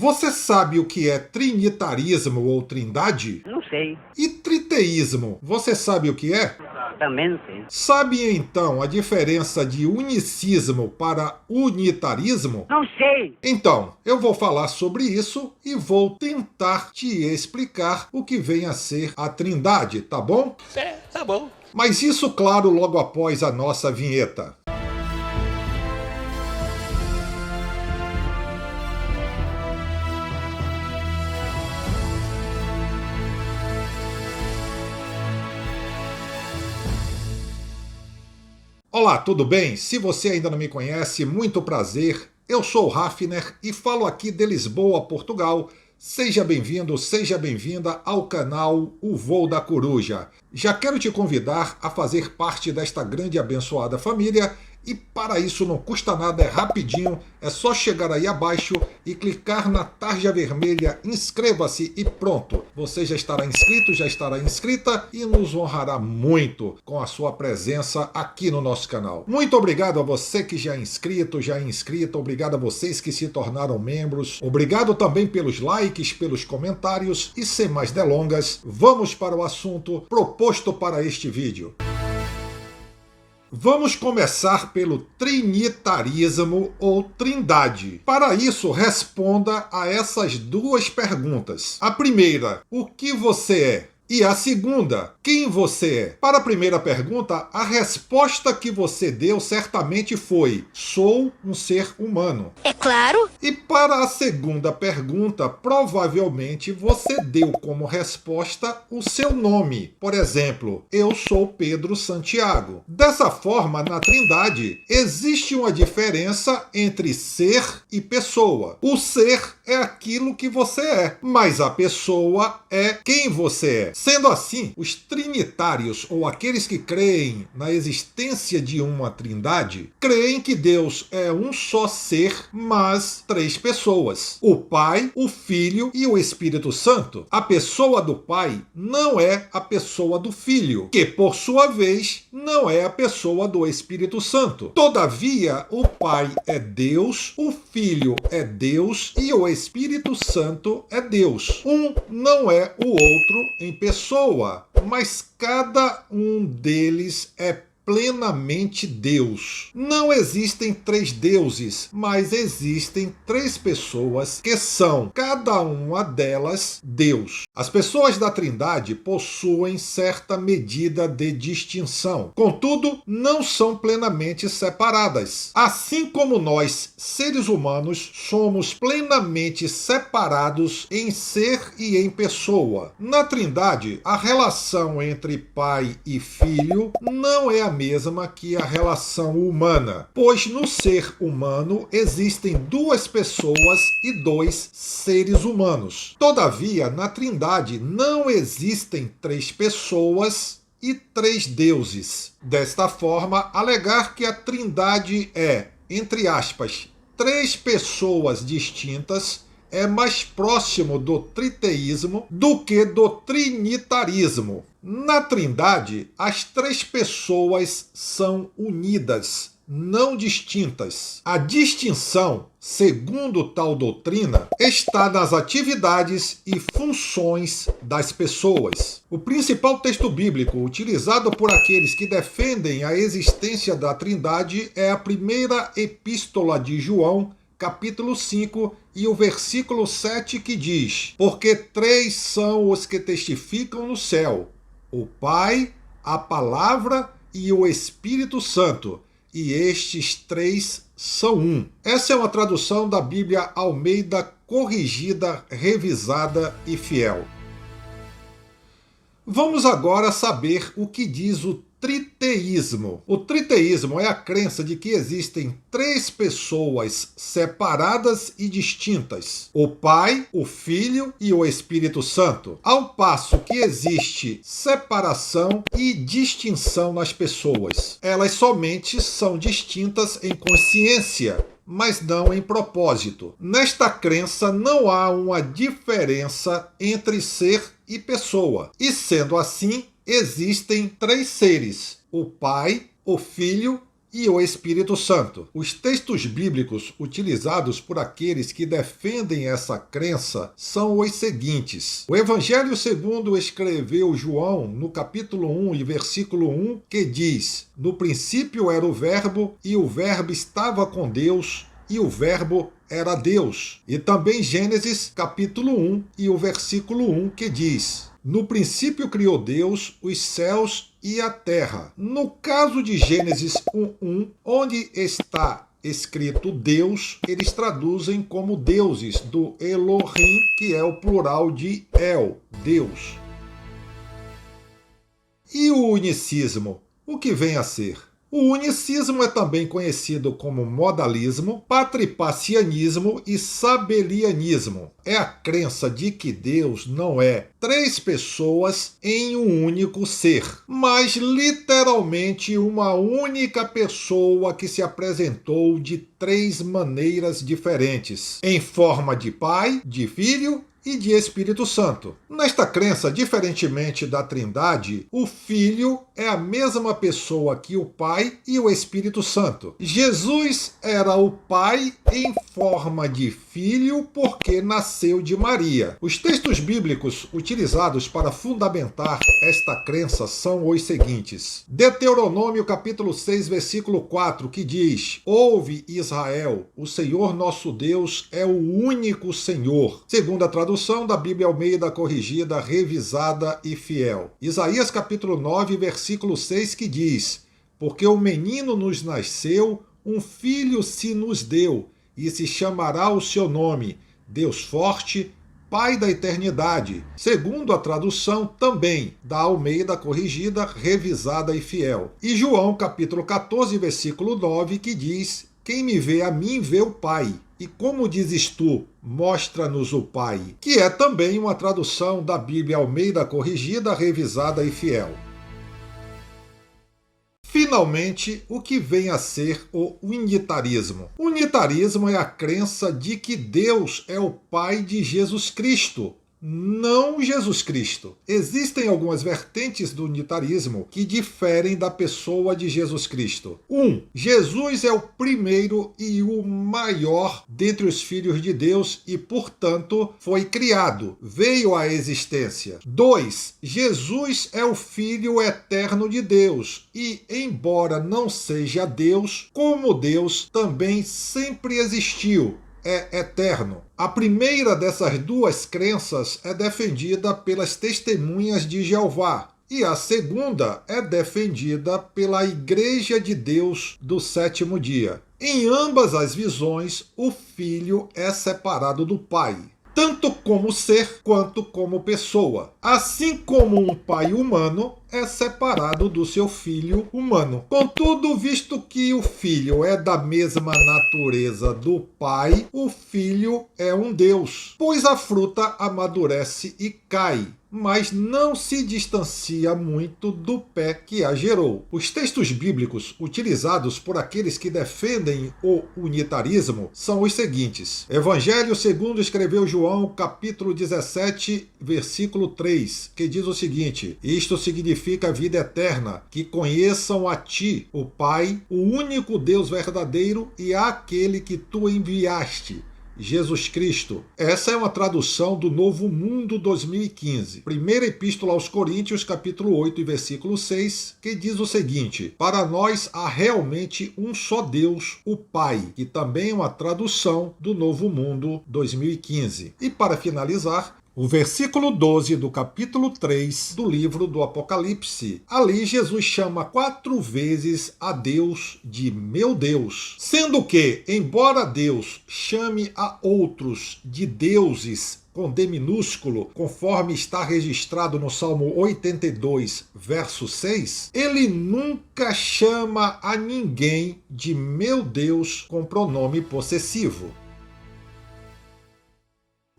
Você sabe o que é trinitarismo ou trindade? Não sei. E triteísmo, você sabe o que é? Também não sei. Sabe então a diferença de unicismo para unitarismo? Não sei. Então, eu vou falar sobre isso e vou tentar te explicar o que vem a ser a trindade, tá bom? Tá bom. Mas isso, claro, logo após a nossa vinheta. Olá, tudo bem? Se você ainda não me conhece, muito prazer. Eu sou o Hafner e falo aqui de Lisboa, Portugal. Seja bem-vindo, seja bem-vinda ao canal O Voo da Coruja. Já quero te convidar a fazer parte desta grande e abençoada família. E para isso não custa nada, é rapidinho, é só chegar aí abaixo e clicar na tarja vermelha, inscreva-se e pronto. Você já estará inscrito, já estará inscrita e nos honrará muito com a sua presença aqui no nosso canal. Muito obrigado a você que já é inscrito, já é inscrita, obrigado a vocês que se tornaram membros, obrigado também pelos likes, pelos comentários e sem mais delongas, vamos para o assunto proposto para este vídeo. Vamos começar pelo trinitarismo ou trindade. Para isso, responda a essas duas perguntas. A primeira, o que você é? E a segunda, quem você é? Para a primeira pergunta, a resposta que você deu certamente foi: sou um ser humano. É claro. E para a segunda pergunta, provavelmente você deu como resposta o seu nome. Por exemplo, eu sou Pedro Santiago. Dessa forma, na Trindade, existe uma diferença entre ser e pessoa. O ser é aquilo que você é, mas a pessoa é quem você é. Sendo assim, os trinitários, ou aqueles que creem na existência de uma trindade, creem que Deus é um só ser, mas três pessoas: o Pai, o Filho e o Espírito Santo. A pessoa do Pai não é a pessoa do Filho, que por sua vez não é a pessoa do Espírito Santo. Todavia, o Pai é Deus, o Filho é Deus e o Espírito Santo é Deus. Um não é o outro em pessoa, mas cada um deles é plenamente Deus. Não existem três deuses, mas existem três pessoas que são, cada uma delas, Deus. As pessoas da Trindade possuem certa medida de distinção, contudo, não são plenamente separadas. Assim como nós, seres humanos, somos plenamente separados em ser e em pessoa. Na Trindade, a relação entre Pai e Filho não é a mesma que a relação humana, pois no ser humano existem duas pessoas e dois seres humanos. Todavia, na Trindade não existem três pessoas e três deuses. Desta forma, alegar que a Trindade é, entre aspas, três pessoas distintas é mais próximo do triteísmo do que do trinitarismo. Na Trindade, as três pessoas são unidas, não distintas. A distinção, segundo tal doutrina, está nas atividades e funções das pessoas. O principal texto bíblico utilizado por aqueles que defendem a existência da Trindade é a primeira epístola de João, capítulo 5, e o versículo 7, que diz: porque três são os que testificam no céu, o Pai, a Palavra e o Espírito Santo, e estes três são um. Essa é uma tradução da Bíblia Almeida corrigida, revisada e fiel. Vamos agora saber o que diz o triteísmo. O triteísmo é a crença de que existem três pessoas separadas e distintas: o Pai, o Filho e o Espírito Santo, ao passo que existe separação e distinção nas pessoas. Elas somente são distintas em consciência, mas não em propósito. Nesta crença não há uma diferença entre ser e pessoa, e sendo assim, existem três seres: o Pai, o Filho e o Espírito Santo. Os textos bíblicos utilizados por aqueles que defendem essa crença são os seguintes. O Evangelho segundo escreveu João, no capítulo 1 e versículo 1, que diz: "No princípio era o Verbo, e o Verbo estava com Deus, e o Verbo era Deus." E também Gênesis capítulo 1 e o versículo 1, que diz: "No princípio criou Deus os céus e a terra." No caso de Gênesis 1:1, onde está escrito Deus, eles traduzem como deuses, do Elohim, que é o plural de El, Deus. E o unicismo, o que vem a ser? O unicismo é também conhecido como modalismo, patripacianismo e sabelianismo. É a crença de que Deus não é três pessoas em um único ser, mas literalmente uma única pessoa que se apresentou de três maneiras diferentes, em forma de Pai, de Filho e de Espírito Santo. Nesta crença, diferentemente da Trindade, o Filho é a mesma pessoa que o Pai e o Espírito Santo. Jesus era o Pai em forma de Filho porque nasceu de Maria. Os textos bíblicos utilizados para fundamentar esta crença são os seguintes. Deuteronômio capítulo 6, versículo 4, que diz: "Ouve, Israel, o Senhor nosso Deus é o único Senhor." Segundo a tradução da Bíblia Almeida Corrigida, Revisada e Fiel. Isaías capítulo 9, versículo 6, que diz: "Porque o menino nos nasceu, um filho se nos deu, e se chamará o seu nome, Deus Forte, Pai da Eternidade." Segundo a tradução também da Almeida Corrigida, Revisada e Fiel. E João capítulo 14, versículo 9, que diz: "Quem me vê a mim vê o Pai. E como dizes tu, mostra-nos o Pai", que é também uma tradução da Bíblia Almeida Corrigida, Revisada e Fiel. Finalmente, o que vem a ser o unitarismo? O unitarismo é a crença de que Deus é o Pai de Jesus Cristo, não Jesus Cristo. Existem algumas vertentes do unitarismo que diferem da pessoa de Jesus Cristo. 1. Jesus é o primeiro e o maior dentre os filhos de Deus e, portanto, foi criado, veio à existência. 2. Jesus é o Filho eterno de Deus e, embora não seja Deus, como Deus, também sempre existiu. É eterno. A primeira dessas duas crenças é defendida pelas Testemunhas de Jeová e a segunda é defendida pela Igreja de Deus do Sétimo Dia. Em ambas as visões, o Filho é separado do Pai, tanto como ser quanto como pessoa. Assim como um pai humano é separado do seu filho humano. Contudo, visto que o filho é da mesma natureza do pai, o filho é um Deus, pois a fruta amadurece e cai, mas não se distancia muito do pé que a gerou. Os textos bíblicos utilizados por aqueles que defendem o unitarismo são os seguintes. Evangelho segundo escreveu João, capítulo 17, versículo 3, que diz o seguinte: "Isto significa a vida eterna, que conheçam a ti, o Pai, o único Deus verdadeiro, e aquele que tu enviaste, Jesus Cristo." Essa é uma tradução do Novo Mundo 2015. Primeira Epístola aos Coríntios, capítulo 8 e versículo 6, que diz o seguinte: "Para nós há realmente um só Deus, o Pai", que também é uma tradução do Novo Mundo 2015. E para finalizar, o versículo 12 do capítulo 3 do livro do Apocalipse. Ali Jesus chama 4 vezes a Deus de meu Deus. Sendo que, embora Deus chame a outros de deuses com D minúsculo, conforme está registrado no Salmo 82, verso 6, ele nunca chama a ninguém de meu Deus com pronome possessivo.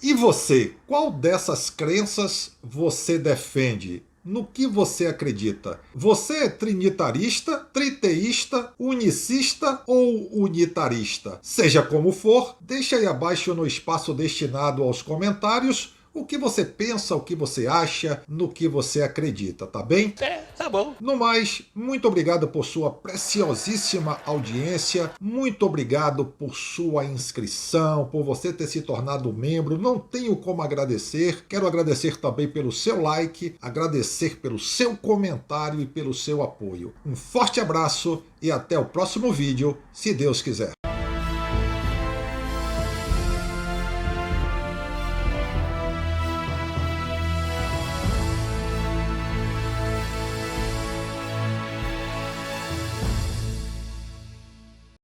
E você, qual dessas crenças você defende? No que você acredita? Você é trinitarista, triteísta, unicista ou unitarista? Seja como for, deixe aí abaixo no espaço destinado aos comentários o que você pensa, o que você acha, no que você acredita, tá bem? Tá bom. No mais, muito obrigado por sua preciosíssima audiência, muito obrigado por sua inscrição, por você ter se tornado membro, não tenho como agradecer, quero agradecer também pelo seu like, agradecer pelo seu comentário e pelo seu apoio. Um forte abraço e até o próximo vídeo, se Deus quiser.